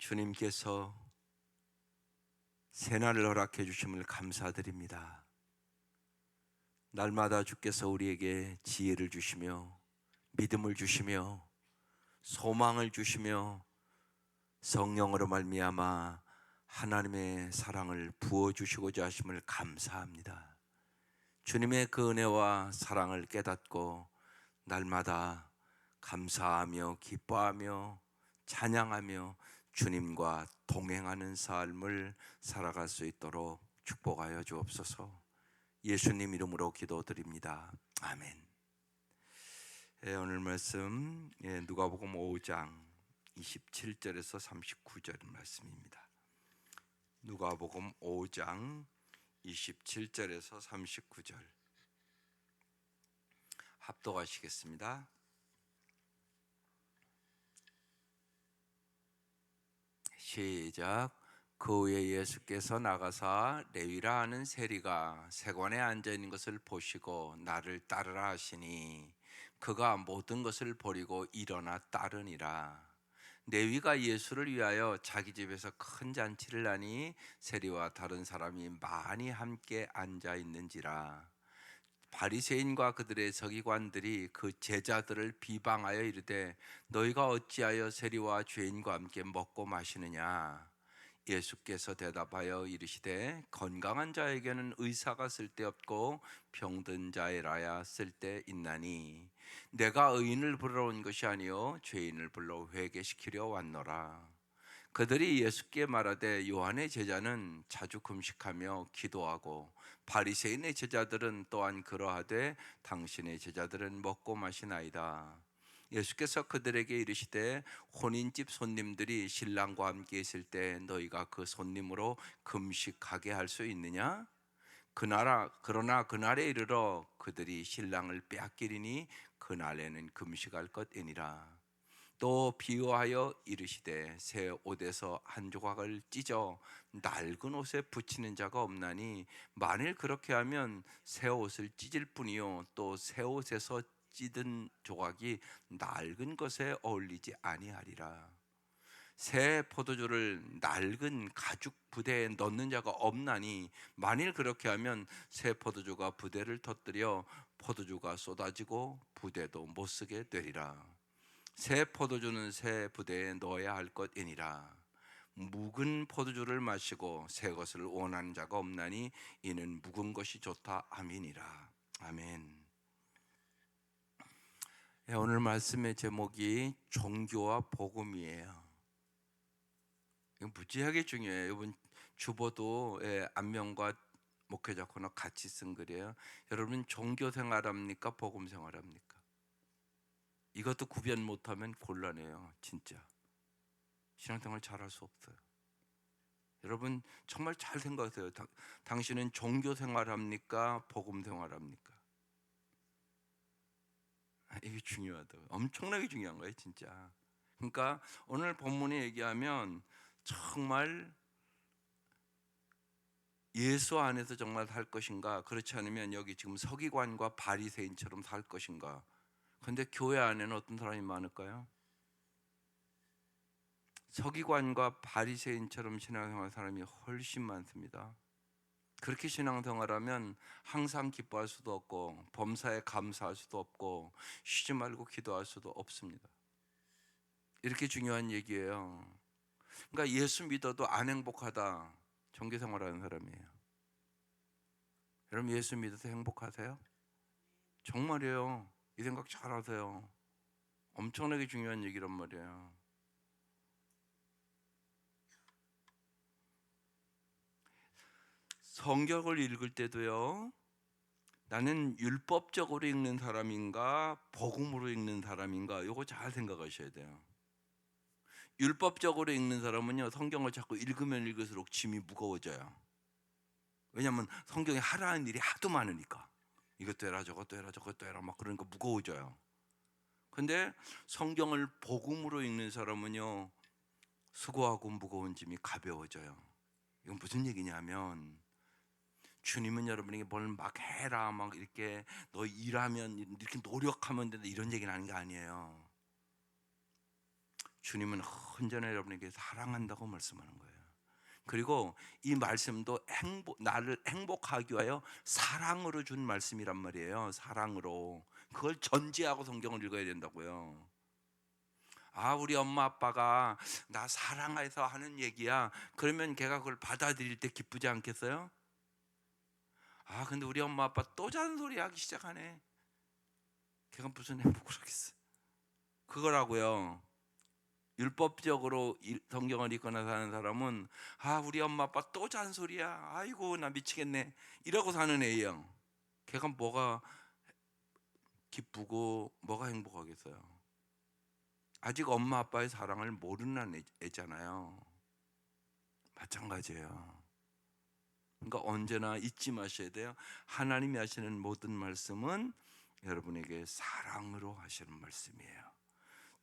주님께서 새날을 허락해 주심을 감사드립니다. 날마다 주께서 우리에게 지혜를 주시며 믿음을 주시며 소망을 주시며 성령으로 말미암아 하나님의 사랑을 부어주시고자 하심을 감사합니다. 주님의 그 은혜와 사랑을 깨닫고 날마다 감사하며 기뻐하며 찬양하며 주님과 동행하는 삶을 살아갈 수 있도록 축복하여 주옵소서. 예수님 이름으로 기도드립니다. 아멘. 오늘 말씀 누가복음 5장 27절에서 39절 말씀입니다. 누가복음 5장 27절에서 39절 합독하시겠습니다. 시작. 그 후에 예수께서 나가사 레위라 하는 세리가 세관에 앉아 있는 것을 보시고 나를 따르라 하시니 그가 모든 것을 버리고 일어나 따르니라. 레위가 예수를 위하여 자기 집에서 큰 잔치를 하니 세리와 다른 사람이 많이 함께 앉아 있는지라. 바리새인과 그들의 서기관들이 그 제자들을 비방하여 이르되 너희가 어찌하여 세리와 죄인과 함께 먹고 마시느냐. 예수께서 대답하여 이르시되 건강한 자에게는 의사가 쓸데없고 병든 자에라야 쓸데있나니 내가 의인을 부르러 온 것이 아니요 죄인을 불러 회개시키려 왔노라. 그들이 예수께 말하되 요한의 제자는 자주 금식하며 기도하고 바리새인의 제자들은 또한 그러하되 당신의 제자들은 먹고 마시나이다. 예수께서 그들에게 이르시되 혼인집 손님들이 신랑과 함께 있을 때 너희가 그 손님으로 금식하게 할 수 있느냐? 그러나 그날에 이르러 그들이 신랑을 빼앗기리니 그날에는 금식할 것이니라. 또 비유하여 이르시되 새 옷에서 한 조각을 찢어 낡은 옷에 붙이는 자가 없나니 만일 그렇게 하면 새 옷을 찢을 뿐이요 또 새 옷에서 찢은 조각이 낡은 것에 어울리지 아니하리라. 새 포도주를 낡은 가죽 부대에 넣는 자가 없나니 만일 그렇게 하면 새 포도주가 부대를 터뜨려 포도주가 쏟아지고 부대도 못 쓰게 되리라. 새 포도주는 새 부대에 넣어야 할 것이니라. 묵은 포도주를 마시고 새 것을 원하는 자가 없나니 이는 묵은 것이 좋다 함이니라. 아멘. 오늘 말씀의 제목이 종교와 복음이에요. 이건 무지하게 중요해요. 이번 주보도 안명과 목회자 코너 같이 쓴 글이에요. 여러분 종교 생활합니까? 복음 생활합니까? 이것도 구별 못하면 곤란해요. 진짜 신앙생활 잘할 수 없어요. 여러분 정말 잘 생각하세요. 당신은 종교 생활합니까? 복음 생활합니까? 이게 중요하다. 엄청나게 중요한 거예요, 진짜. 그러니까 오늘 본문에 얘기하면 정말 예수 안에서 정말 살 것인가? 그렇지 않으면 여기 지금 서기관과 바리새인처럼 살 것인가? 그런데 교회 안에는 어떤 사람이 많을까요? 서기관과 바리새인처럼 신앙생활하는 사람이 훨씬 많습니다. 그렇게 신앙생활하면 항상 기뻐할 수도 없고 범사에 감사할 수도 없고 쉬지 말고 기도할 수도 없습니다. 이렇게 중요한 얘기예요. 그러니까 예수 믿어도 안 행복하다, 종교생활하는 사람이에요. 여러분 예수 믿어서 행복하세요? 정말이에요. 이 생각 잘 하세요. 엄청나게 중요한 얘기란 말이에요. 성경을 읽을 때도요, 나는 율법적으로 읽는 사람인가 복음으로 읽는 사람인가, 이거 잘 생각하셔야 돼요. 율법적으로 읽는 사람은요, 성경을 자꾸 읽으면 읽을수록 짐이 무거워져요. 왜냐하면 성경에 하라는 일이 하도 많으니까. 이것도 해라 저것도 해라 저것도 해라 막 그러니까 무거워져요. 근데 성경을 복음으로 읽는 사람은요, 수고하고 무거운 짐이 가벼워져요. 이건 무슨 얘기냐면, 주님은 여러분에게 뭘 막 해라 막 이렇게 너 일하면 이렇게 노력하면 된다 이런 얘기는 하는 게 아니에요. 주님은 언제나 여러분에게 사랑한다고 말씀하는 거예요. 그리고 이 말씀도 나를 행복하기 위하여 사랑으로 준 말씀이란 말이에요. 사랑으로. 그걸 전제하고 성경을 읽어야 된다고요. 아, 우리 엄마 아빠가 나 사랑해서 하는 얘기야. 그러면 걔가 그걸 받아들일 때 기쁘지 않겠어요? 아, 근데 우리 엄마 아빠 또 잔소리 하기 시작하네. 걔가 무슨 행복을 하겠어. 그거라고요. 율법적으로 성경을 읽거나 사는 사람은 아, 우리 엄마 아빠 또 잔소리야. 아이고, 나 미치겠네. 이러고 사는 애예요. 걔가 뭐가 기쁘고 뭐가 행복하겠어요. 아직 엄마 아빠의 사랑을 모르는 애잖아요. 마찬가지예요. 그러니까 언제나 잊지 마셔야 돼요. 하나님이 하시는 모든 말씀은 여러분에게 사랑으로 하시는 말씀이에요.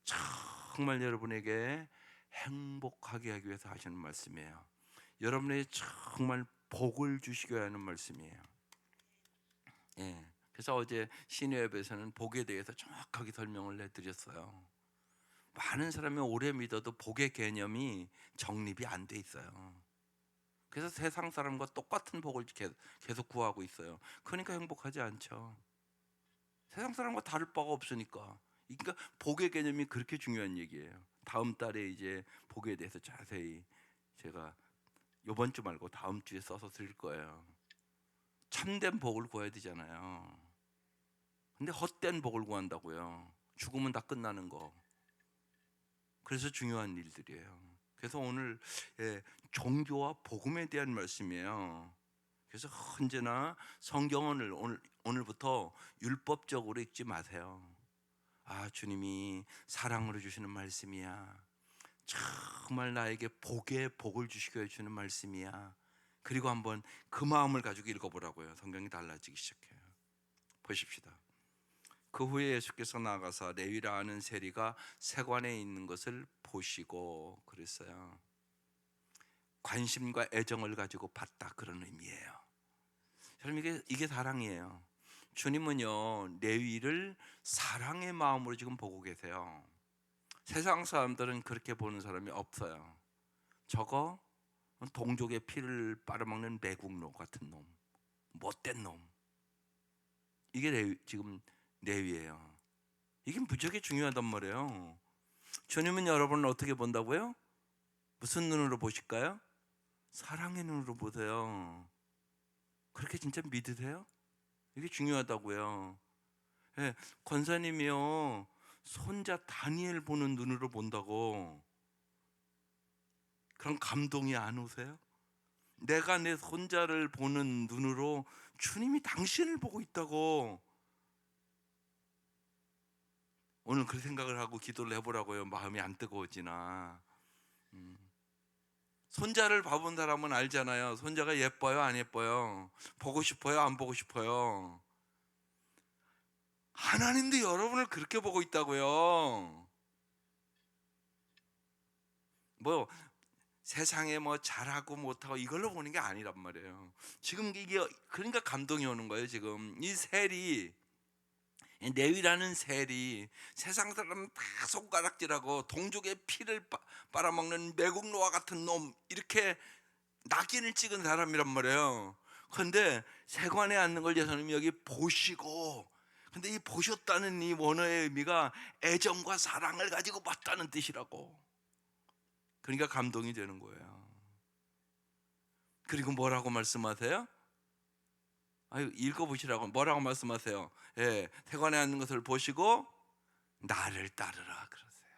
정말 여러분에게 행복하게 하기 위해서 하시는 말씀이에요. 여러분에게 정말 복을 주시기 위해 하는 말씀이에요. 예. 그래서 어제 신예배에서는 복에 대해서 정확하게 설명을 해드렸어요. 많은 사람이 오래 믿어도 복의 개념이 정립이 안 돼 있어요. 그래서 세상 사람과 똑같은 복을 계속 구하고 있어요. 그러니까 행복하지 않죠. 세상 사람과 다를 바가 없으니까. 그러니까 복의 개념이 그렇게 중요한 얘기예요. 다음 달에 이제 복에 대해서 자세히 제가 이번 주 말고 다음 주에 써서 드릴 거예요. 참된 복을 구해야 되잖아요. 근데 헛된 복을 구한다고요. 죽으면 다 끝나는 거. 그래서 중요한 일들이에요. 그래서 오늘 종교와 복음에 대한 말씀이에요. 그래서 언제나 성경을 오늘부터 율법적으로 읽지 마세요. 아, 주님이 사랑으로 주시는 말씀이야. 정말 나에게 복을 주시게 해주는 말씀이야. 그리고 한번 그 마음을 가지고 읽어보라고요. 성경이 달라지기 시작해요. 보십시다. 그 후에 예수께서 나가사 레위라 하는 세리가 세관에 있는 것을 보시고 그랬어요. 관심과 애정을 가지고 봤다, 그런 의미예요. 여러분, 이게 사랑이에요. 주님은요, 레위를 사랑의 마음으로 지금 보고 계세요. 세상 사람들은 그렇게 보는 사람이 없어요. 저거 동족의 피를 빨아먹는 매국노 같은 놈, 못된 놈. 이게 지금 레위예요. 이게 무지하게 중요하단 말이에요. 주님은 여러분을 어떻게 본다고요? 무슨 눈으로 보실까요? 사랑의 눈으로 보세요. 그렇게 진짜 믿으세요? 이게 중요하다고요. 예, 권사님이요, 손자 다니엘 보는 눈으로 본다고. 그런 감동이 안 오세요? 내가 내 손자를 보는 눈으로 주님이 당신을 보고 있다고. 오늘 그 생각을 하고 기도를 해보라고요. 마음이 안 뜨거워지나. 손자를 봐본 사람은 알잖아요. 손자가 예뻐요, 안 예뻐요? 보고 싶어요, 안 보고 싶어요? 하나님도 여러분을 그렇게 보고 있다고요. 뭐 세상에 뭐 잘하고 못하고 이걸로 보는 게 아니란 말이에요. 지금 이게 그러니까 감동이 오는 거예요. 지금 이 셀이, 레위라는 셀이 세상 사람 다 손가락질하고 동족의 피를 빨아먹는 매국노와 같은 놈, 이렇게 낙인을 찍은 사람이란 말이에요. 그런데 세관에 앉는 걸 예수님이 여기 보시고, 근데 이 보셨다는 이 원어의 의미가 애정과 사랑을 가지고 봤다는 뜻이라고. 그러니까 감동이 되는 거예요. 그리고 뭐라고 말씀하세요? 아유, 읽어보시라고. 뭐라고 말씀하세요? 예, 세관에 앉는 것을 보시고 나를 따르라 그러세요.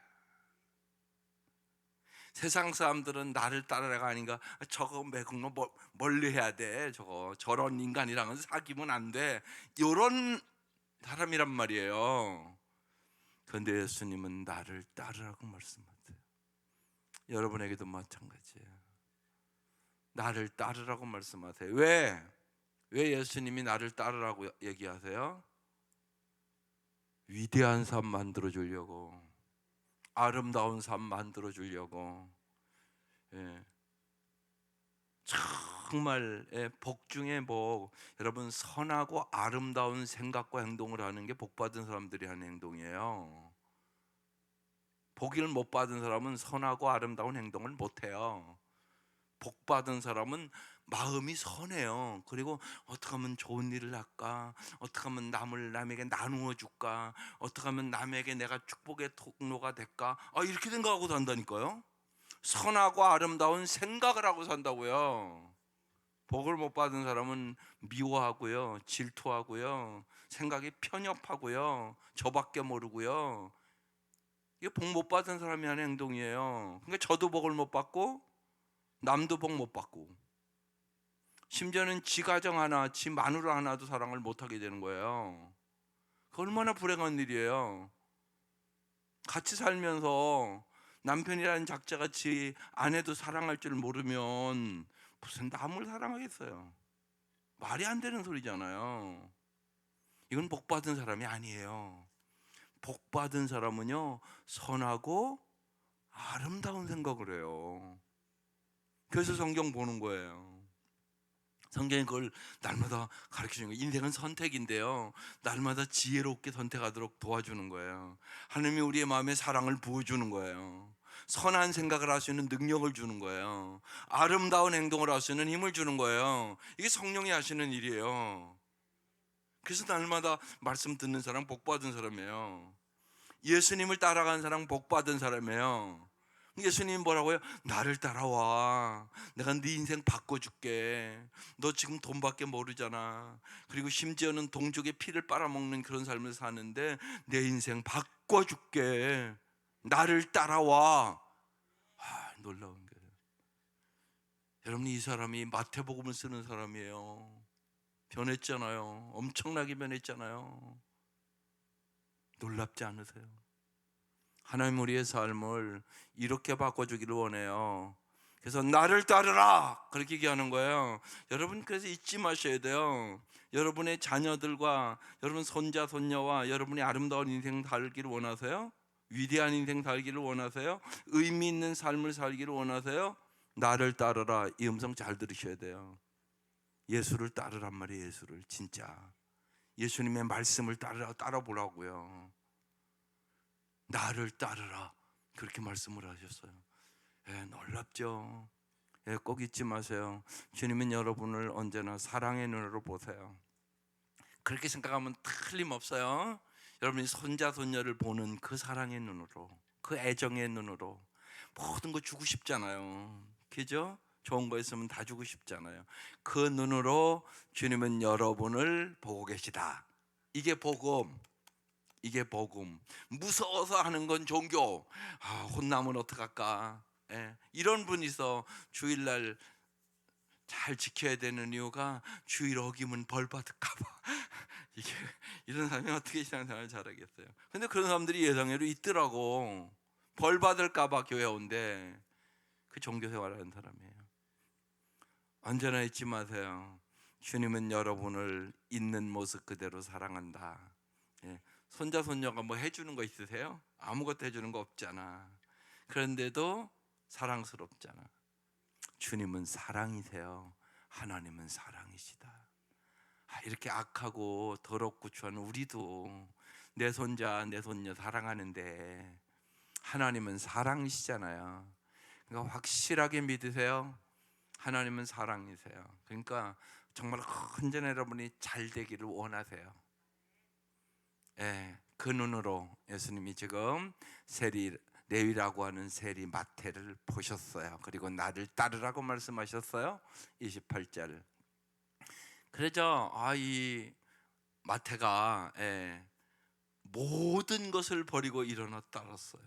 세상 사람들은 나를 따르라가 아닌가, 저거 매국노 멀리 해야 돼, 저거 저런 인간이랑은 사귀면 안 돼, 이런 사람이란 말이에요. 그런데 예수님은 나를 따르라고 말씀하세요. 여러분에게도 마찬가지예요. 나를 따르라고 말씀하세요. 왜 예수님이 나를 따르라고 얘기하세요? 위대한 삶 만들어 주려고, 아름다운 삶 만들어 주려고. 예. 정말 복 중에 복. 여러분, 선하고 아름다운 생각과 행동을 하는 게 복 받은 사람들이 하는 행동이에요. 복을 못 받은 사람은 선하고 아름다운 행동을 못 해요. 복 받은 사람은 마음이 선해요. 그리고 어떻게 하면 좋은 일을 할까? 어떻게 하면 남에게 나누어 줄까? 어떻게 하면 남에게 내가 축복의 통로가 될까? 이렇게 생각하고 산다니까요. 선하고 아름다운 생각을 하고 산다고요. 복을 못 받은 사람은 미워하고요, 질투하고요, 생각이 편협하고요, 저밖에 모르고요. 이게 복 못 받은 사람이 하는 행동이에요. 그러니까 저도 복을 못 받고 남도 복 못 받고, 심지어는 지 가정 하나, 지 마누라 하나도 사랑을 못 하게 되는 거예요. 그 얼마나 불행한 일이에요. 같이 살면서 남편이라는 작자가 지 아내도 사랑할 줄 모르면 무슨 남을 사랑하겠어요. 말이 안 되는 소리잖아요. 이건 복 받은 사람이 아니에요. 복 받은 사람은요, 선하고 아름다운 생각을 해요. 그래서 성경 보는 거예요. 성경이 그걸 날마다 가르쳐주는 거예요. 인생은 선택인데요, 날마다 지혜롭게 선택하도록 도와주는 거예요. 하나님이 우리의 마음에 사랑을 부어주는 거예요. 선한 생각을 할 수 있는 능력을 주는 거예요. 아름다운 행동을 할 수 있는 힘을 주는 거예요. 이게 성령이 하시는 일이에요. 그래서 날마다 말씀 듣는 사람 복 받은 사람이에요. 예수님을 따라가는 사람 복 받은 사람이에요. 예수님 뭐라고요? 나를 따라와. 내가 네 인생 바꿔줄게. 너 지금 돈밖에 모르잖아. 그리고 심지어는 동족의 피를 빨아먹는 그런 삶을 사는데 내 인생 바꿔줄게. 나를 따라와. 놀라운 거예요. 여러분, 이 사람이 마태복음을 쓰는 사람이에요. 변했잖아요. 엄청나게 변했잖아요. 놀랍지 않으세요? 하나님 우리의 삶을 이렇게 바꿔주기를 원해요. 그래서 나를 따르라 그렇게 얘기하는 거예요. 여러분, 그래서 잊지 마셔야 돼요. 여러분의 자녀들과 여러분 손자 손녀와 여러분이 아름다운 인생 살기를 원하세요? 위대한 인생 살기를 원하세요? 의미 있는 삶을 살기를 원하세요? 나를 따르라, 이 음성 잘 들으셔야 돼요. 예수를 따르란 말이에요. 예수를 진짜 예수님의 말씀을 따라 보라고요. 나를 따르라 그렇게 말씀을 하셨어요. 놀랍죠. 꼭 잊지 마세요. 주님은 여러분을 언제나 사랑의 눈으로 보세요. 그렇게 생각하면 틀림없어요. 여러분이 손자 손녀를 보는 그 사랑의 눈으로, 그 애정의 눈으로. 모든 거 주고 싶잖아요. 그죠? 좋은 거 있으면 다 주고 싶잖아요. 그 눈으로 주님은 여러분을 보고 계시다. 이게 복음. 이게 복음. 무서워서 하는 건 종교. 혼나면 어떡할까? 이런 분이서 주일날 잘 지켜야 되는 이유가 주일 어기면 벌 받을까봐. 이게 이런 사람이 어떻게 신앙생활을 잘하겠어요? 근데 그런 사람들이 예상외로 있더라고. 벌 받을까봐 교회 온대. 그 종교 생활하는 사람이에요. 언제나 잊지 마세요. 주님은 여러분을 있는 모습 그대로 사랑한다. 손자 손녀가 뭐 해주는 거 있으세요? 아무것도 해주는 거 없잖아. 그런데도 사랑스럽잖아. 주님은 사랑이세요. 하나님은 사랑이시다. 이렇게 악하고 더럽고 추한 우리도 내 손자 내 손녀 사랑하는데 하나님은 사랑이시잖아요. 그러니까 확실하게 믿으세요. 하나님은 사랑이세요. 그러니까 정말 언제나 여러분이 잘 되기를 원하세요. 그 눈으로 예수님이 지금 레위라고 하는 세리 마태를 보셨어요. 그리고 나를 따르라고 말씀하셨어요. 28절. 그래서 이 마태가 모든 것을 버리고 일어나 따랐어요.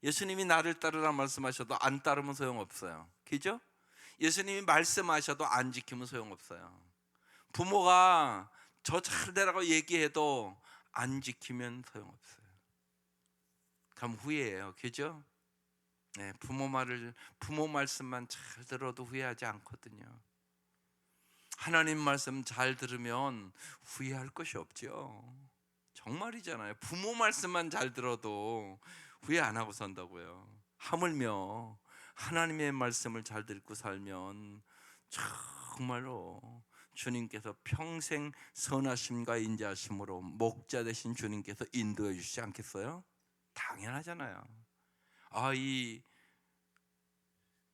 예수님이 나를 따르라 말씀하셔도 안 따르면 소용없어요. 그죠? 예수님이 말씀하셔도 안 지키면 소용없어요. 부모가 저 잘 되라고 얘기해도 안 지키면 소용없어요. 그럼 후회해요. 그죠? 부모 말씀만 잘 들어도 후회하지 않거든요. 하나님 말씀 잘 들으면 후회할 것이 없죠. 정말이잖아요. 부모 말씀만 잘 들어도 후회 안 하고 산다고요. 하물며 하나님의 말씀을 잘 듣고 살면 정말로 주님께서 평생 선하심과 인자하심으로 목자 되신 주님께서 인도해 주시지 않겠어요? 당연하잖아요. 이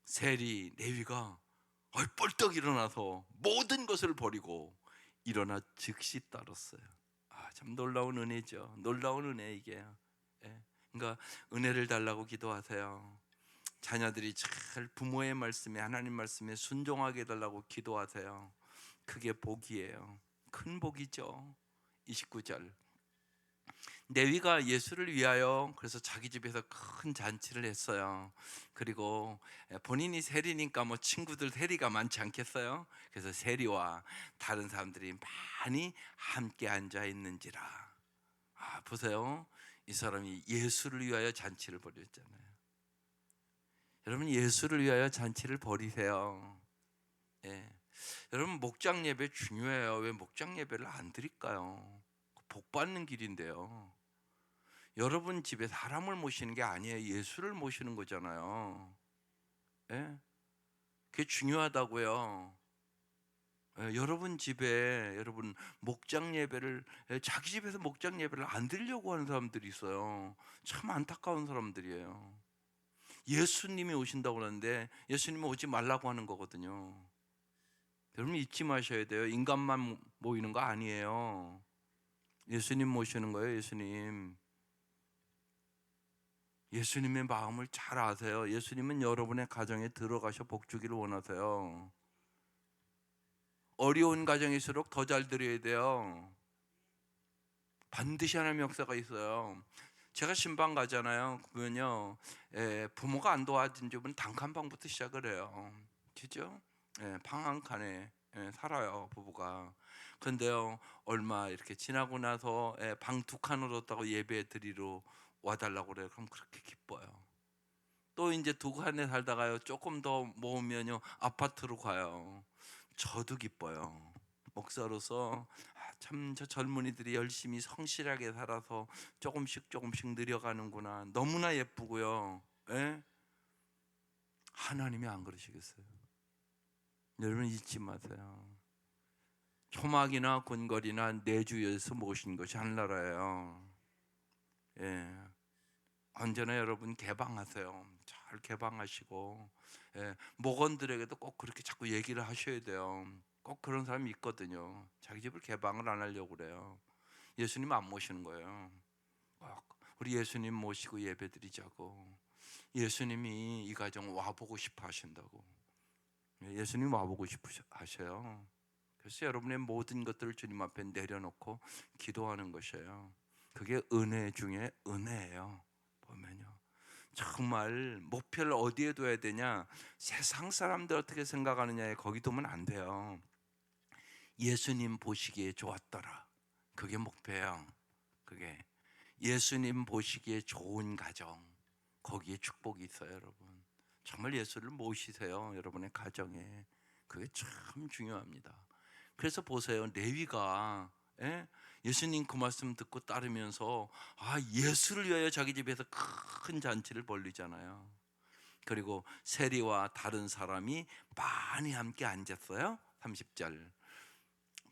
세리 레위가 뻘떡 일어나서 모든 것을 버리고 일어나 즉시 따랐어요. 참 놀라운 은혜죠. 놀라운 은혜 이게. 예. 그러니까 은혜를 달라고 기도하세요. 자녀들이 잘 부모의 말씀에, 하나님 말씀에 순종하게 해달라고 기도하세요. 그게 복이에요. 큰 복이죠. 29절, 레위가 예수를 위하여 그래서 자기 집에서 큰 잔치를 했어요. 그리고 본인이 세리니까 뭐 친구들 세리가 많지 않겠어요? 그래서 세리와 다른 사람들이 많이 함께 앉아 있는지라. 보세요. 이 사람이 예수를 위하여 잔치를 벌였잖아요. 여러분, 예수를 위하여 잔치를 벌이세요. 예. 여러분, 목장 예배 중요해요. 왜 목장 예배를 안 드릴까요? 복 받는 길인데요. 여러분 집에 사람을 모시는 게 아니에요. 예수를 모시는 거잖아요. 예? 그게 중요하다고요. 여러분 집에 여러분 목장 예배를 자기 집에서 목장 예배를 안 드리려고 하는 사람들이 있어요. 참 안타까운 사람들이에요. 예수님이 오신다고 하는데 예수님이 오지 말라고 하는 거거든요. 여러분 잊지 마셔야 돼요. 인간만 모이는 거 아니에요. 예수님 모시는 거예요. 예수님의 마음을 잘 아세요. 예수님은 여러분의 가정에 들어가셔 복 주기를 원하세요. 어려운 가정일수록 더 잘 드려야 돼요. 반드시 하나님의 역사가 있어요. 제가 신방 가잖아요. 그러면요, 부모가 안 도와준 집은 단칸방부터 시작을 해요. 그죠? 방 한 칸에 살아요, 부부가. 근데요, 얼마 이렇게 지나고 나서 방 두 칸을 얻다고 예배 드리러 와달라고 그래요. 그럼 그렇게 기뻐요. 또 이제 두 칸에 살다가요, 조금 더 모으면요, 아파트로 가요. 저도 기뻐요. 목사로서 참 저 젊은이들이 열심히 성실하게 살아서 조금씩 늘려가는구나. 너무나 예쁘고요. 예? 하나님이 안 그러시겠어요? 여러분 잊지 마세요. 초막이나 군거리나 내주에서 모신 것이 하나라예요. 예. 언제나 여러분 개방하세요. 잘 개방하시고, 목원들에게도 꼭 그렇게 자꾸 얘기를 하셔야 돼요. 꼭 그런 사람이 있거든요. 자기 집을 개방을 안 하려고 그래요. 예수님 안 모시는 거예요. 꼭 우리 예수님 모시고 예배드리자고. 예수님이 이 가정 와보고 싶어 하신다고. 예수님 와보고 싶어 하셔요. 그래서 여러분의 모든 것들을 주님 앞에 내려놓고 기도하는 것이에요. 그게 은혜 중에 은혜예요. 보면요, 정말 목표를 어디에 둬야 되냐? 세상 사람들 어떻게 생각하느냐에 거기 두면 안 돼요. 예수님 보시기에 좋았더라. 그게 목표예요. 그게 예수님 보시기에 좋은 가정, 거기에 축복이 있어요. 여러분 정말 예수를 모시세요. 여러분의 가정에. 그게 참 중요합니다. 그래서 보세요, 레위가 예수님 그 말씀 듣고 따르면서 예수를 위하여 자기 집에서 큰 잔치를 벌리잖아요. 그리고 세리와 다른 사람이 많이 함께 앉았어요. 30절,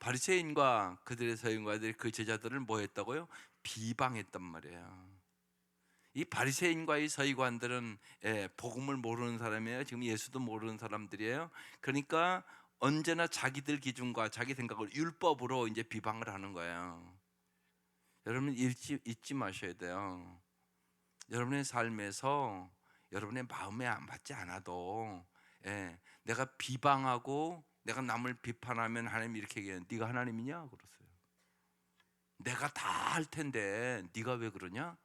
바리새인과 그들의 서기관들이 그 제자들을 뭐 했다고요? 비방했단 말이에요. 이 바리새인과 이 서기관들은 복음을 모르는 사람이에요. 지금 예수도 모르는 사람들이에요. 그러니까 언제나 자기들 기준과 자기 생각을 율법으로 이제 비방을 하는 거예요. 여러분 잊지 마셔야 돼요. 여러분의 삶에서 여러분의 마음에 안 맞지 않아도 내가 비방하고 내가 남을 비판하면 하나님 이렇게 얘기해요. 네가 하나님이냐? 그러세요. 내가 다 할 텐데 네가 왜 그러냐?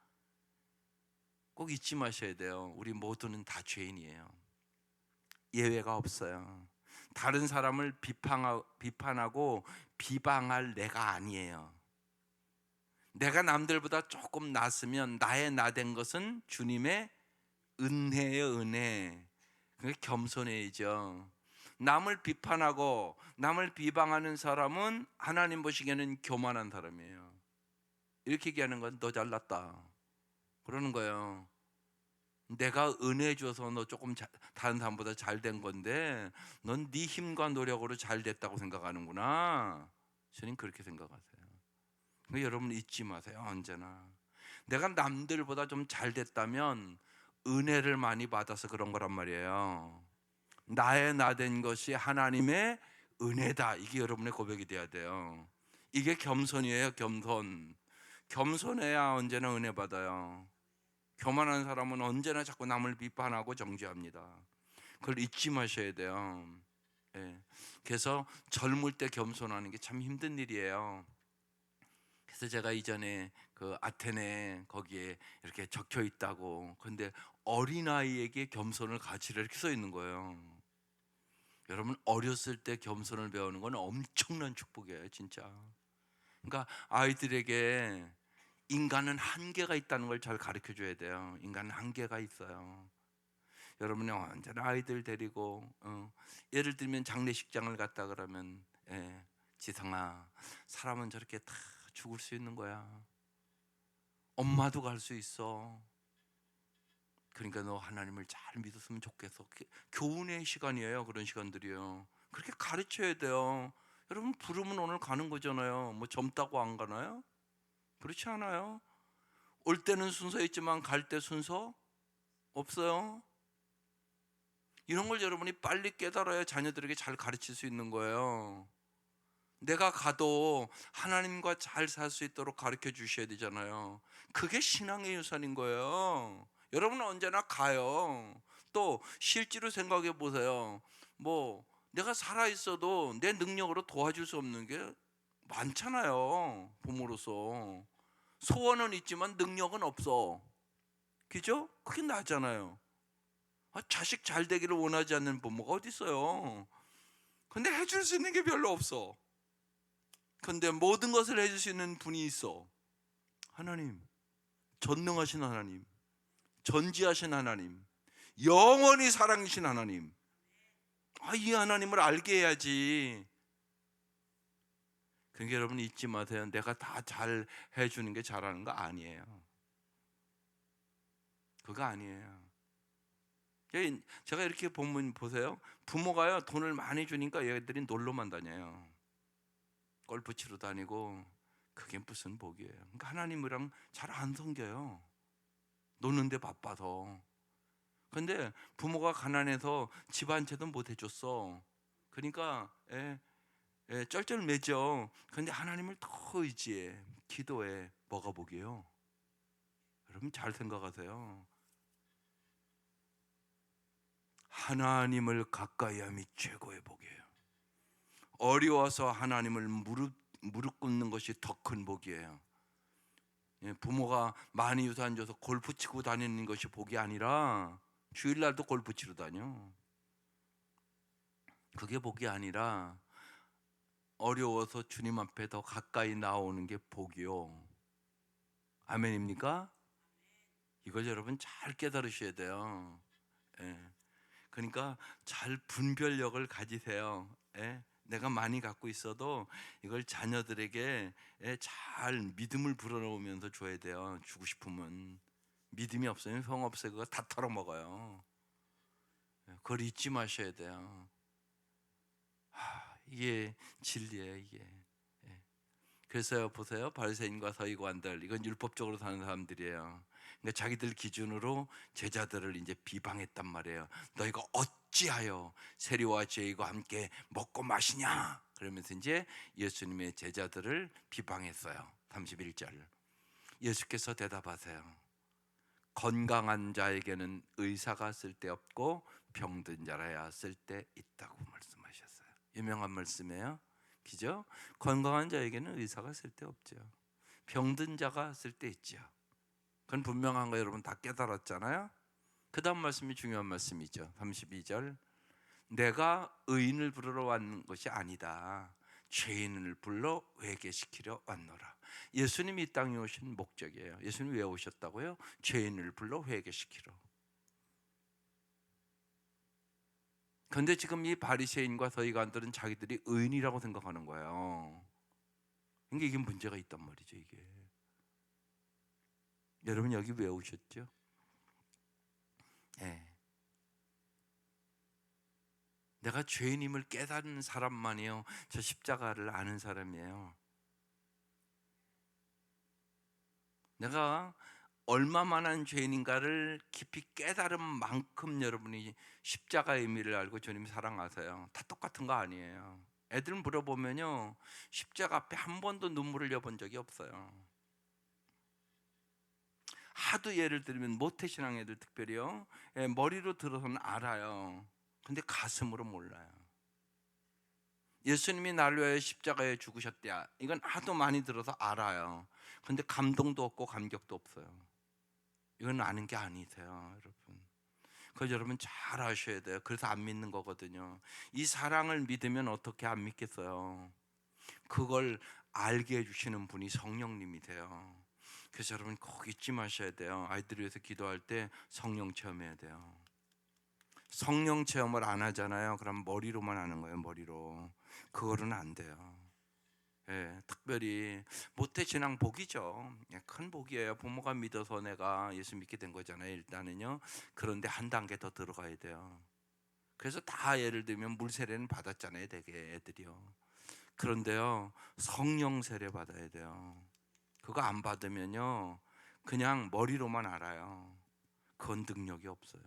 꼭 잊지 마셔야 돼요. 우리 모두는 다 죄인이에요. 예외가 없어요. 다른 사람을 비판하고 비방할 내가 아니에요. 내가 남들보다 조금 낫으면 나의 나된 것은 주님의 은혜예요. 은혜. 그게 겸손해야죠. 남을 비판하고 남을 비방하는 사람은 하나님 보시기에는 교만한 사람이에요. 이렇게 얘기하는 건 너 잘났다 그러는 거예요. 내가 은혜 줘서 너 조금 다른 사람보다 잘 된 건데 넌 네 힘과 노력으로 잘 됐다고 생각하는구나. 저는 그렇게 생각하세요. 그러니까 여러분 잊지 마세요. 언제나 내가 남들보다 좀 잘 됐다면 은혜를 많이 받아서 그런 거란 말이에요. 나의 나된 것이 하나님의 은혜다. 이게 여러분의 고백이 돼야 돼요. 이게 겸손이에요. 겸손. 겸손해야 언제나 은혜 받아요. 교만한 사람은 언제나 자꾸 남을 비판하고 정죄합니다. 그걸 잊지 마셔야 돼요. 예. 그래서 젊을 때 겸손하는 게 참 힘든 일이에요. 그래서 제가 이전에 그 아테네 거기에 이렇게 적혀 있다고, 근데 어린아이에게 겸손을 가지라 이렇게 써 있는 거예요. 여러분, 어렸을 때 겸손을 배우는 건 엄청난 축복이에요, 진짜. 그러니까 아이들에게 인간은 한계가 있다는 걸 잘 가르쳐 줘야 돼요. 인간은 한계가 있어요. 여러분이 언제나 아이들 데리고 예를 들면 장례식장을 갔다 그러면, 지성아, 사람은 저렇게 다 죽을 수 있는 거야. 엄마도 갈 수 있어. 그러니까 너 하나님을 잘 믿었으면 좋겠어. 교훈의 시간이에요. 그런 시간들이요. 그렇게 가르쳐야 돼요. 여러분, 부르면 오늘 가는 거잖아요. 뭐 젊다고 안 가나요? 그렇지 않아요. 올 때는 순서 있지만 갈 때 순서 없어요. 이런 걸 여러분이 빨리 깨달아야 자녀들에게 잘 가르칠 수 있는 거예요. 내가 가도 하나님과 잘 살 수 있도록 가르쳐 주셔야 되잖아요. 그게 신앙의 유산인 거예요. 여러분은 언제나 가요. 또 실제로 생각해 보세요. 뭐 내가 살아 있어도 내 능력으로 도와줄 수 없는 게 많잖아요. 부모로서 소원은 있지만 능력은 없어. 그죠? 그게 나잖아요. 자식 잘 되기를 원하지 않는 부모가 어디 있어요? 근데 해줄 수 있는 게 별로 없어. 근데 모든 것을 해줄 수 있는 분이 있어. 하나님, 전능하신 하나님, 전지하신 하나님, 영원히 사랑이신 하나님. 이 하나님을 알게 해야지. 그러니까 여러분 잊지 마세요. 내가 다 잘 해주는 게 잘하는 거 아니에요. 그거 아니에요. 제가 이렇게 보면 보세요. 부모가요 돈을 많이 주니까 얘들이 놀러만 다녀요. 골프 치러 다니고. 그게 무슨 복이에요. 그러니까 하나님이랑 잘 안 섬겨요. 노는데 바빠서. 근데 부모가 가난해서 집 한 채도 못 해줬어. 그러니까 쩔쩔매죠. 근데 하나님을 더 의지해. 기도해. 뭐가 복이에요? 여러분 잘 생각하세요. 하나님을 가까이 함이 최고의 복이에요. 어려워서 하나님을 무릎 꿇는 것이 더 큰 복이에요. 부모가 많이 유산 줘서 골프 치고 다니는 것이 복이 아니라, 주일날도 골프 치러 다녀. 그게 복이 아니라 어려워서 주님 앞에 더 가까이 나오는 게 복이요. 아멘입니까? 이걸 여러분 잘 깨달으셔야 돼요. 그러니까 잘 분별력을 가지세요. 내가 많이 갖고 있어도 이걸 자녀들에게 잘 믿음을 불어넣으면서 줘야 돼요. 주고 싶으면. 믿음이 없으면 형 없어요. 그거 다 털어먹어요. 그걸 잊지 마셔야 돼요. 이게 진리예요, 이게. 그래서 보세요. 바리새인과 서기관들, 이건 율법적으로 사는 사람들이에요. 그러니까 자기들 기준으로 제자들을 이제 비방했단 말이에요. 너희가 어찌하여 세리와 죄인과 함께 먹고 마시냐? 그러면서 이제 예수님의 제자들을 비방했어요. 31절. 예수께서 대답하세요. 건강한 자에게는 의사가 쓸데없고 병든 자라야 쓸데있다고 말씀하셨어요. 유명한 말씀이에요. 그죠? 건강한 자에게는 의사가 쓸데없죠. 병든 자가 쓸데있죠. 그건 분명한 거 여러분 다 깨달았잖아요. 그 다음 말씀이 중요한 말씀이죠. 32절. 내가 의인을 부르러 왔는 것이 아니다. 죄인을 불러 회개시키려 왔노라. 예수님이 이 땅에 오신 목적이에요. 예수님이 왜 오셨다고요? 죄인을 불러 회개시키러. 그런데 지금 이 바리새인과 서기관들은 자기들이 의인이라고 생각하는 거예요. 그러니까 이게 문제가 있단 말이죠. 이게. 여러분 여기 왜 오셨죠? 내가 죄인임을 깨닫는 사람만이요, 저 십자가를 아는 사람이에요. 내가 얼마만한 죄인인가를 깊이 깨달은 만큼 여러분이 십자가의 의미를 알고 주님 사랑하세요. 다 똑같은 거 아니에요. 애들 물어보면요, 십자가 앞에 한 번도 눈물을 흘려본 적이 없어요. 하도 예를 들면 모태신앙 애들 특별히요, 머리로 들어서는 알아요. 근데 가슴으로 몰라요. 예수님이 나를 위하여 십자가에 죽으셨대야, 이건 하도 많이 들어서 알아요. 근데 감동도 없고 감격도 없어요. 이건 아는 게 아니세요, 여러분. 그래서 여러분 잘 아셔야 돼요. 그래서 안 믿는 거거든요. 이 사랑을 믿으면 어떻게 안 믿겠어요? 그걸 알게 해주시는 분이 성령님이세요. 그래서 여러분 꼭 잊지 마셔야 돼요. 아이들을 위해서 기도할 때 성령 체험해야 돼요. 성령 체험을 안 하잖아요. 그럼 머리로만 하는 거예요. 머리로. 그거는 안 돼요. 예, 특별히 모태신앙 복이죠. 예, 큰 복이에요. 부모가 믿어서 내가 예수 믿게 된 거잖아요. 일단은요. 그런데 한 단계 더 들어가야 돼요. 그래서 다 예를 들면 물 세례는 받았잖아요. 되게 애들이요. 그런데요, 성령 세례 받아야 돼요. 그거 안 받으면요, 그냥 머리로만 알아요. 그건 능력이 없어요.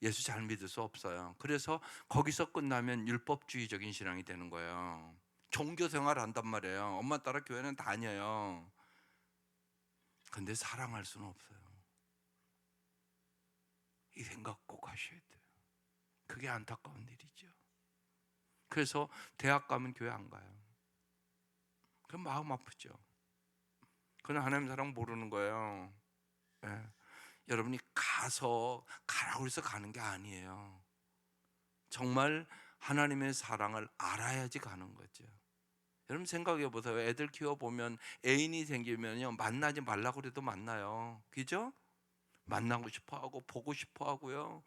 예수 잘 믿을 수 없어요. 그래서 거기서 끝나면 율법주의적인 신앙이 되는 거예요. 종교 생활 한단 말이에요. 엄마 따라 교회는 다녀요. 근데 사랑할 수는 없어요. 이 생각 꼭 하셔야 돼요. 그게 안타까운 일이죠. 그래서 대학 가면 교회 안 가요. 그럼 마음 아프죠. 그건 하나님 사랑 모르는 거예요. 예. 여러분이 가라고 해서 가는 게 아니에요. 정말 하나님의 사랑을 알아야지 가는 거죠. 여러분 생각해 보세요. 애들 키워보면 애인이 생기면요, 만나지 말라고 그래도 만나요. 그죠? 만나고 싶어 하고 보고 싶어 하고요.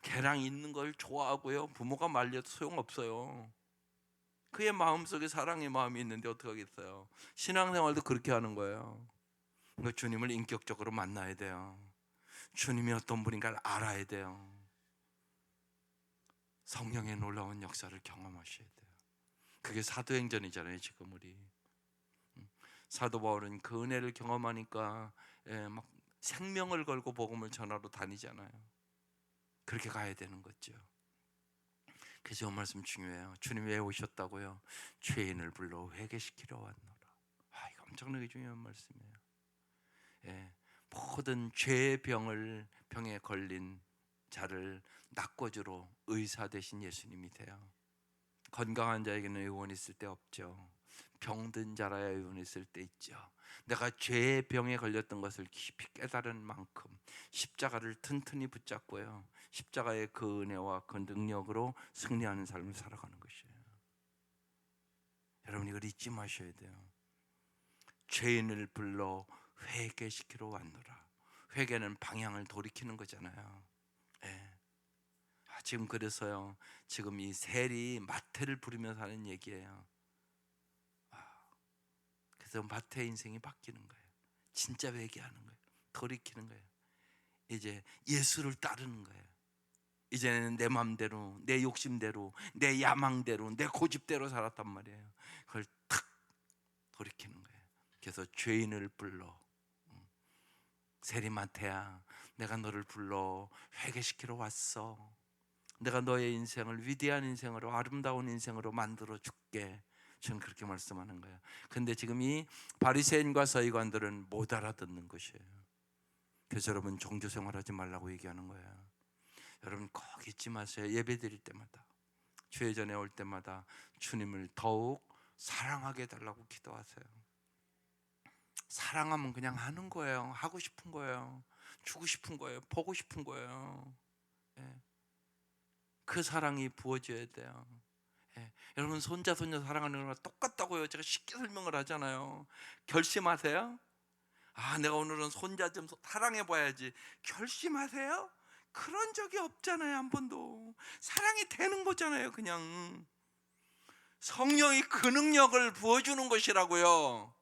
걔랑 있는 걸 좋아하고요. 부모가 말려도 소용없어요. 그의 마음속에 사랑의 마음이 있는데 어떡하겠어요. 신앙생활도 그렇게 하는 거예요. 그러니까 주님을 인격적으로 만나야 돼요. 주님이 어떤 분인가를 알아야 돼요. 성령의 놀라운 역사를 경험하셔야 돼요. 그게 사도행전이잖아요. 지금 우리 사도 바울은 그 은혜를 경험하니까 막 생명을 걸고 복음을 전하러 다니잖아요. 그렇게 가야 되는 거죠. 그래서 이 말씀 중요해요. 주님 왜 오셨다고요? 죄인을 불러 회개시키러 왔노라. 이거 엄청나게 중요한 말씀이에요. 예, 모든 죄의 병에 걸린 자를 낚아주러 의사 되신 예수님이세요. 건강한 자에게는 의원이 있을 때 없죠. 병든 자라야 의원이 있을 때 있죠. 내가 죄의 병에 걸렸던 것을 깊이 깨달은 만큼 십자가를 튼튼히 붙잡고요, 십자가의 그 은혜와 그 능력으로 승리하는 삶을 살아가는 것이에요. 여러분 이걸 잊지 마셔야 돼요. 죄인을 불러 회개시키러 왔노라. 회개는 방향을 돌이키는 거잖아요. 예. 지금 그래서요, 지금 이 셀이 마태를 부르면서 하는 얘기예요. 그래서 마태의 인생이 바뀌는 거예요. 진짜 회개하는 거예요. 돌이키는 거예요. 이제 예수를 따르는 거예요. 이제는 내 마음대로, 내 욕심대로, 내 야망대로, 내 고집대로 살았단 말이에요. 그걸 탁 돌이키는 거예요. 그래서 죄인을 불러, 세리마태야, 내가 너를 불러 회개시키러 왔어. 내가 너의 인생을 위대한 인생으로, 아름다운 인생으로 만들어 줄게. 저는 그렇게 말씀하는 거예요. 근데 지금 이 바리새인과 서기관들은 못 알아듣는 것이에요. 그래서 여러분 종교 생활하지 말라고 얘기하는 거예요. 여러분 꼭 잊지 마세요. 예배 드릴 때마다, 주회전에 올 때마다 주님을 더욱 사랑하게 해달라고 기도하세요. 사랑하면 그냥 하는 거예요. 하고 싶은 거예요. 주고 싶은 거예요. 보고 싶은 거예요. 예. 그 사랑이 부어져야 돼요. 예. 여러분 손자 손녀 사랑하는 거랑 똑같다고요. 제가 쉽게 설명을 하잖아요. 결심하세요. 내가 오늘은 손자 좀 사랑해 봐야지. 결심하세요? 그런 적이 없잖아요. 한 번도. 사랑이 되는 거잖아요. 그냥 성령이 그 능력을 부어주는 것이라고요.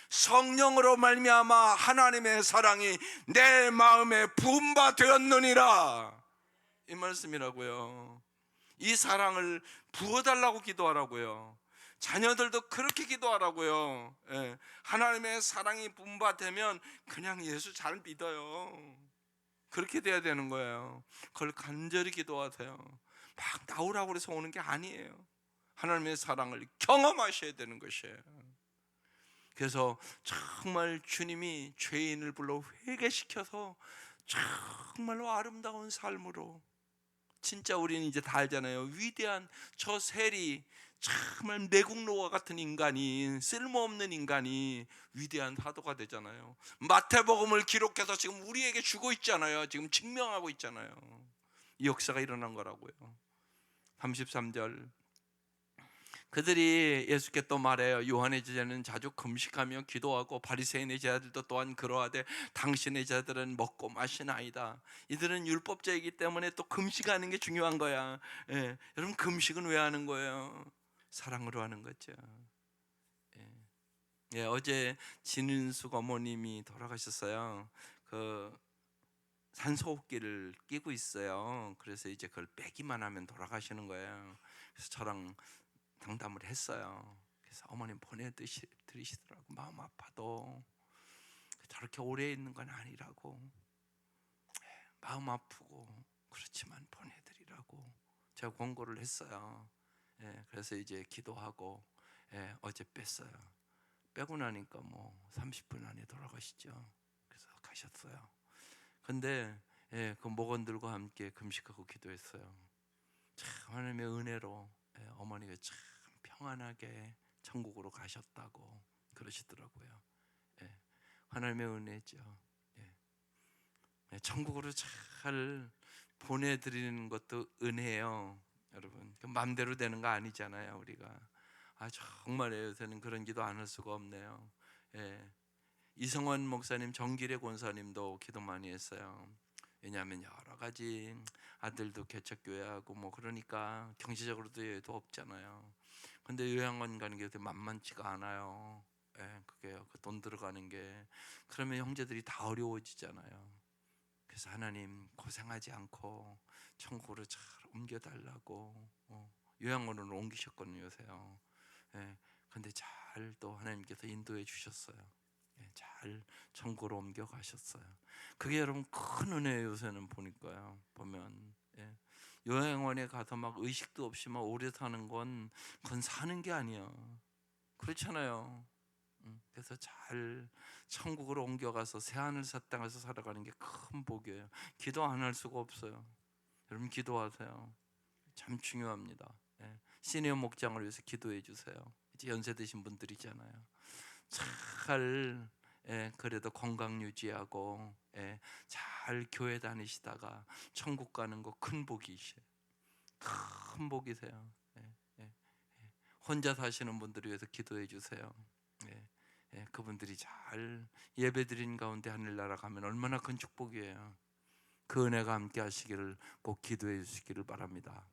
성령으로 말미암아 하나님의 사랑이 내 마음에 부은 바 되었느니라, 이 말씀이라고요. 이 사랑을 부어달라고 기도하라고요. 자녀들도 그렇게 기도하라고요. 예. 하나님의 사랑이 분바되면 그냥 예수 잘 믿어요. 그렇게 돼야 되는 거예요. 그걸 간절히 기도하세요. 막 나오라고 그래서 오는 게 아니에요. 하나님의 사랑을 경험하셔야 되는 것이에요. 그래서 정말 주님이 죄인을 불러 회개시켜서 정말로 아름다운 삶으로, 진짜 우리는 이제 다 알잖아요. 위대한 저 세리, 정말 내국노와 같은 인간이, 쓸모없는 인간이 위대한 사도가 되잖아요. 마태복음을 기록해서 지금 우리에게 주고 있잖아요. 지금 증명하고 있잖아요. 이 역사가 일어난 거라고요. 33절, 그들이 예수께 또 말해요. 요한의 제자는 자주 금식하며 기도하고 바리새인의 제자들도 또한 그러하되 당신의 제자들은 먹고 마시나이다. 이들은 율법자이기 때문에 또 금식하는 게 중요한 거야. 예. 여러분, 금식은 왜 하는 거예요? 사랑으로 하는 거죠. 예. 예, 어제 진은숙 어머님이 돌아가셨어요. 그 산소호흡기를 끼고 있어요. 그래서 이제 그걸 빼기만 하면 돌아가시는 거예요. 그래서 저랑 상담을 했어요. 그래서 어머님 보내드리시더라고. 마음 아파도 저렇게 오래 있는 건 아니라고, 마음 아프고 그렇지만 보내드리라고 제가 권고를 했어요. 예, 그래서 이제 기도하고, 예, 어제 뺐어요. 빼고 나니까 뭐 30분 안에 돌아가시죠. 그래서 가셨어요. 근데 예, 그 목원들과 함께 금식하고 기도했어요. 참 하나님의 은혜로, 예, 어머니가 참 평안하게 천국으로 가셨다고 그러시더라고요. 예, 하나님의 은혜죠. 예, 예, 천국으로 잘 보내드리는 것도 은혜예요. 여러분, 그 마음대로 되는 거 아니잖아요. 우리가 정말 요새는 그런 기도 안 할 수가 없네요. 예, 이성원 목사님, 정기래 권사님도 기도 많이 했어요. 왜냐하면 여러 가지, 아들도 개척교회하고 뭐 그러니까 경제적으로도 여유도 없잖아요. 근데 요양원 가는 게 만만치가 않아요. 예, 그게 그 돈 들어가는 게, 그러면 형제들이 다 어려워지잖아요. 그래서 하나님, 고생하지 않고 천국으로 잘 옮겨달라고, 요양원으로 옮기셨거든요, 요새요. 예, 근데 잘 또 하나님께서 인도해 주셨어요. 예, 잘 천국으로 옮겨 가셨어요. 그게 여러분 큰 은혜예요. 요새는 보니까요. 보면, 예, 요양원에 가서 막 의식도 없이 막 오래 사는 건, 그건 사는 게 아니야. 그렇잖아요. 그래서 잘 천국으로 옮겨가서 새하늘 새 땅에서 살아가는 게 큰 복이에요. 기도 안 할 수가 없어요. 여러분, 기도하세요. 참 중요합니다. 예, 시니어 목장을 위해서 기도해 주세요. 이제 연세 드신 분들이잖아요. 잘, 예, 그래도 건강 유지하고, 예, 잘 교회 다니시다가 천국 가는 거 큰 복이시에요. 큰 복이세요. 예, 예, 예. 혼자 사시는 분들을 위해서 기도해 주세요. 예, 예, 그분들이 잘 예배드린 가운데 하늘나라 가면 얼마나 큰 축복이에요. 그 은혜가 함께 하시기를 꼭 기도해 주시기를 바랍니다.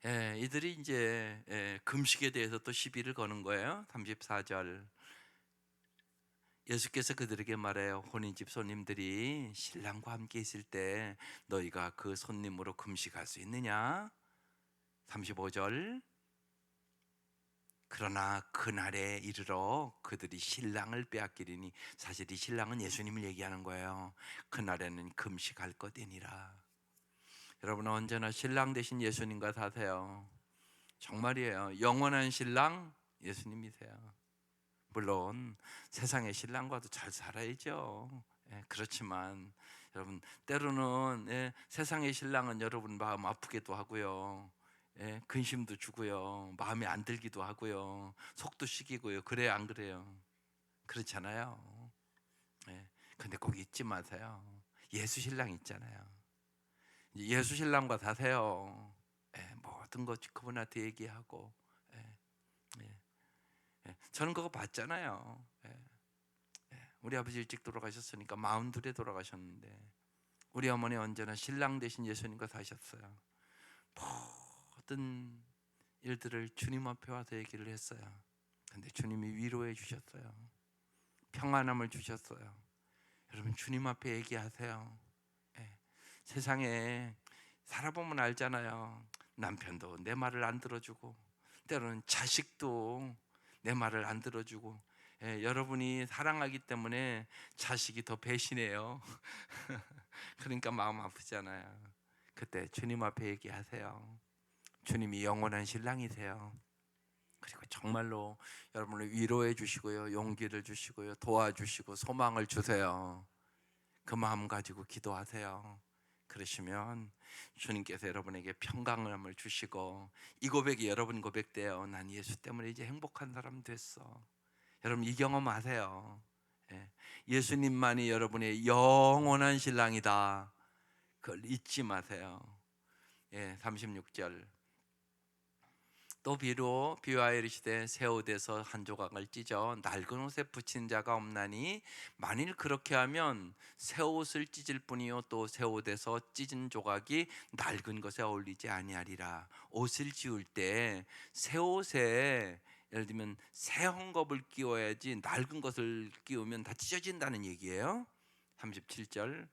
예, 이들이 이제, 예, 금식에 대해서 또 시비를 거는 거예요. 34절, 예수께서 그들에게 말해요. 혼인집 손님들이 신랑과 함께 있을 때 너희가 그 손님으로 금식할 수 있느냐? 35절, 그러나 그날에 이르러 그들이 신랑을 빼앗기리니, 사실 이 신랑은 예수님을 얘기하는 거예요. 그날에는 금식할 것이니라. 여러분, 언제나 신랑 대신 예수님과 사세요. 정말이에요. 영원한 신랑 예수님이세요. 물론 세상의 신랑과도 잘 살아야죠. 예, 그렇지만 여러분, 때로는, 예, 세상의 신랑은 여러분 마음 아프게도 하고요. 예, 근심도 주고요. 마음에 안 들기도 하고요. 속도 시키고요. 그래요, 안 그래요? 그렇잖아요. 예, 근데 꼭 잊지 마세요. 예수 신랑 있잖아요. 예수 신랑과 사세요. 예, 모든 것 그분한테 얘기하고. 예, 예. 예, 저는 그거 봤잖아요. 예, 예. 우리 아버지 일찍 돌아가셨으니까 42에 돌아가셨는데, 우리 어머니 언제나 신랑 대신 예수님과 사셨어요. 모든 일들을 주님 앞에 와서 얘기를 했어요. 근데 주님이 위로해 주셨어요. 평안함을 주셨어요. 여러분, 주님 앞에 얘기하세요. 예. 세상에 살아보면 알잖아요. 남편도 내 말을 안 들어주고, 때로는 자식도 내 말을 안 들어주고, 여러분이 사랑하기 때문에 자식이 더 배신해요. 그러니까 마음 아프잖아요. 그때 주님 앞에 얘기하세요. 주님이 영원한 신랑이세요. 그리고 정말로 여러분을 위로해 주시고요, 용기를 주시고요, 도와주시고 소망을 주세요. 그 마음 가지고 기도하세요. 그러시면 주님께서 여러분에게 평강함을 주시고, 이 고백이 여러분 고백돼요. 난 예수 때문에 이제 행복한 사람 됐어. 여러분 이 경험 아세요? 예. 예수님만이 여러분의 영원한 신랑이다. 그걸 잊지 마세요. 36절. 또 비유하여 이르시되 새 옷에서 한 조각을 찢어 낡은 옷에 붙인 자가 없나니 만일 그렇게 하면 새 옷을 찢을 뿐이요 또 새 옷에서 찢은 조각이 낡은 것에 어울리지 아니하리라. 옷을 지울 때 새 옷에 예를 들면 새 헝겊을 끼워야지 낡은 것을 끼우면 다 찢어진다는 얘기예요. 37절.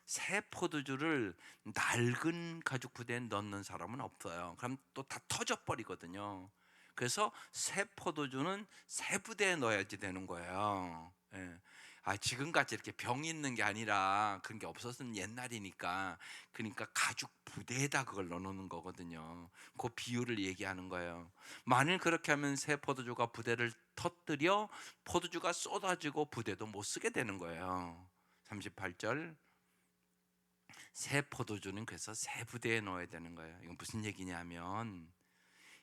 새 포도주를 낡은 가죽 부대에 넣는 사람은 없어요. 그럼 또 다 터져 버리거든요. 그래서 새 포도주는 새 부대에 넣어야지 되는 거예요. 예. 지금같이 이렇게 병 있는 게 아니라 그런 게 없었던 옛날이니까, 그러니까 가죽 부대에다 그걸 넣어놓는 거거든요. 그 비유를 얘기하는 거예요. 만일 그렇게 하면 새 포도주가 부대를 터뜨려 포도주가 쏟아지고 부대도 못 쓰게 되는 거예요. 38절. 새 포도주는 그래서 새 부대에 넣어야 되는 거예요. 이건 무슨 얘기냐면,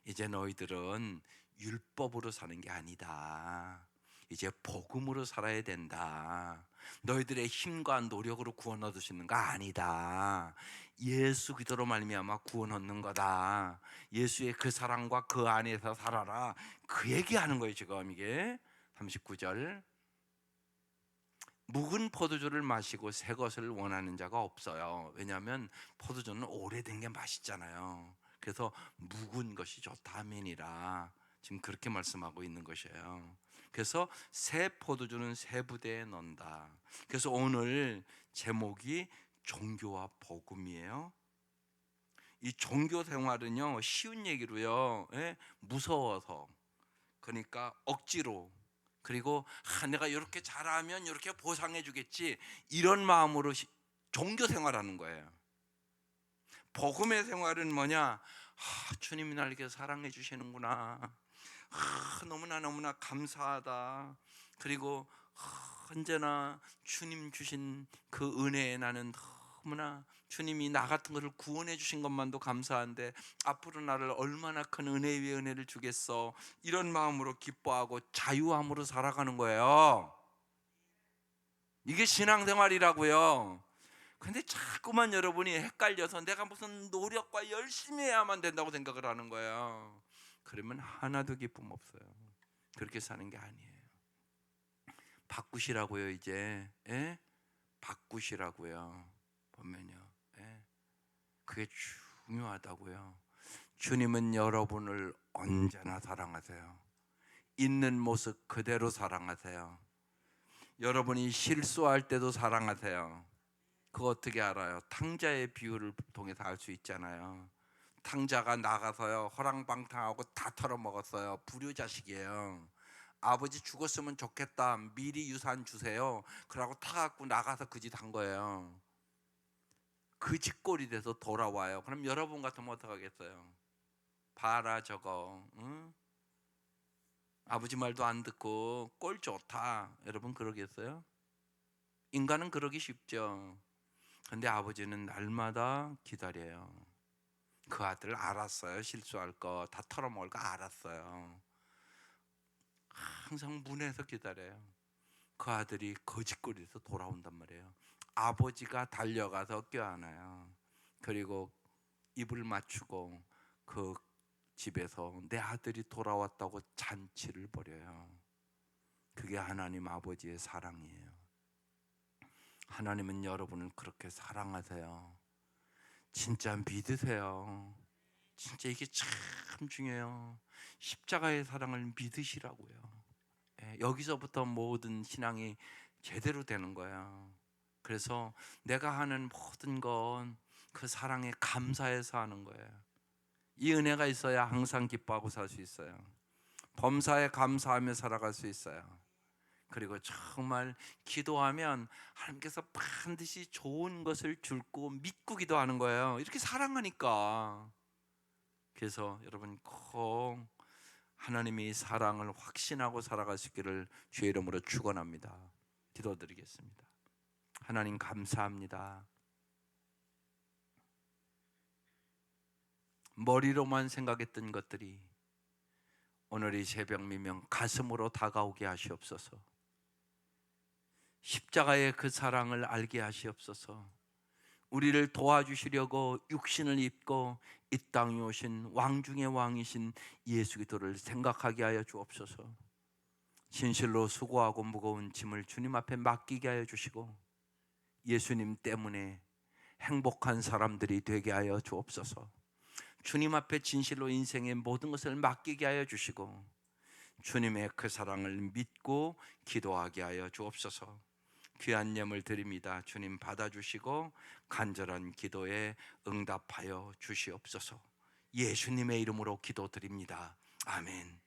이제 너희들은 율법으로 사는 게 아니다. 이제 복음으로 살아야 된다. 너희들의 힘과 노력으로 구원 얻으시는 거 아니다. 예수 그리스도로 말미암아 구원 얻는 거다. 예수의 그 사랑과 그 안에서 살아라. 그 얘기하는 거예요 지금 이게. 39절. 묵은 포도주를 마시고 새 것을 원하는 자가 없어요. 왜냐하면 포도주는 오래된 게 맛있잖아요. 그래서 묵은 것이 좋다 아멘이라 지금 그렇게 말씀하고 있는 것이에요. 그래서 새 포도주는 새 부대에 넣는다. 그래서 오늘 제목이 종교와 복음이에요. 이 종교 생활은요 쉬운 얘기로요, 무서워서, 그러니까 억지로, 그리고 내가 이렇게 잘하면 이렇게 보상해 주겠지, 이런 마음으로 종교 생활하는 거예요. 복음의 생활은 뭐냐? 주님이 날 이렇게 사랑해 주시는구나. 너무나 감사하다. 그리고 언제나 주님 주신 그 은혜에 나는 너무나, 주님이 나 같은 것을 구원해 주신 것만도 감사한데 앞으로 나를 얼마나 큰 은혜 위에 은혜를 주겠어, 이런 마음으로 기뻐하고 자유함으로 살아가는 거예요. 이게 신앙생활이라고요. 근데 자꾸만 여러분이 헷갈려서 내가 무슨 노력과 열심히 해야만 된다고 생각을 하는 거예요. 그러면 하나도 기쁨 없어요. 그렇게 사는 게 아니에요. 바꾸시라고요 이제. 바꾸시라고요. 보면요, 그게 중요하다고요. 주님은 여러분을 언제나 사랑하세요. 있는 모습 그대로 사랑하세요. 여러분이 실수할 때도 사랑하세요. 그거 어떻게 알아요? 탕자의 비유를 통해서 알 수 있잖아요. 탕자가 나가서요 허랑방탕하고 다 털어먹었어요. 불효자식이에요. 아버지 죽었으면 좋겠다, 미리 유산 주세요, 그러고 타갖고 나가서 그 짓 한 거예요. 그 짓꼴이 돼서 돌아와요. 그럼 여러분 같으면 어떡하겠어요? 봐라 저거, 응? 아버지 말도 안 듣고 꼴 좋다, 여러분 그러겠어요? 인간은 그러기 쉽죠. 근데 아버지는 날마다 기다려요. 그 아들 알았어요. 실수할 거 다 털어먹을 거 알았어요. 항상 문에서 기다려요. 그 아들이 거짓거리에서 돌아온단 말이에요. 아버지가 달려가서 껴안아요. 그리고 입을 맞추고 그 집에서 내 아들이 돌아왔다고 잔치를 벌여요. 그게 하나님 아버지의 사랑이에요. 하나님은 여러분을 그렇게 사랑하세요. 진짜 믿으세요. 진짜 이게 참 중요해요. 십자가의 사랑을 믿으시라고요. 여기서부터 모든 신앙이 제대로 되는 거야. 그래서 내가 하는 모든 건 그 사랑에 감사해서 하는 거예요. 이 은혜가 있어야 항상 기뻐하고 살 수 있어요. 범사에 감사하며 살아갈 수 있어요. 그리고 정말 기도하면 하나님께서 반드시 좋은 것을 줄 거 믿고 기도하는 거예요. 이렇게 사랑하니까. 그래서 여러분 꼭 하나님이 사랑을 확신하고 살아갈 수 있기를 주의 이름으로 축원합니다. 기도드리겠습니다. 하나님 감사합니다. 머리로만 생각했던 것들이 오늘 이 새벽 미명 가슴으로 다가오게 하시옵소서. 십자가의 그 사랑을 알게 하시옵소서. 우리를 도와주시려고 육신을 입고 이 땅에 오신 왕 중의 왕이신 예수 그리스도를 생각하게 하여 주옵소서. 진실로 수고하고 무거운 짐을 주님 앞에 맡기게 하여 주시고 예수님 때문에 행복한 사람들이 되게 하여 주옵소서. 주님 앞에 진실로 인생의 모든 것을 맡기게 하여 주시고 주님의 그 사랑을 믿고 기도하게 하여 주옵소서. 귀한 예물 드립니다. 주님 받아주시고 간절한 기도에 응답하여 주시옵소서. 예수님의 이름으로 기도드립니다. 아멘.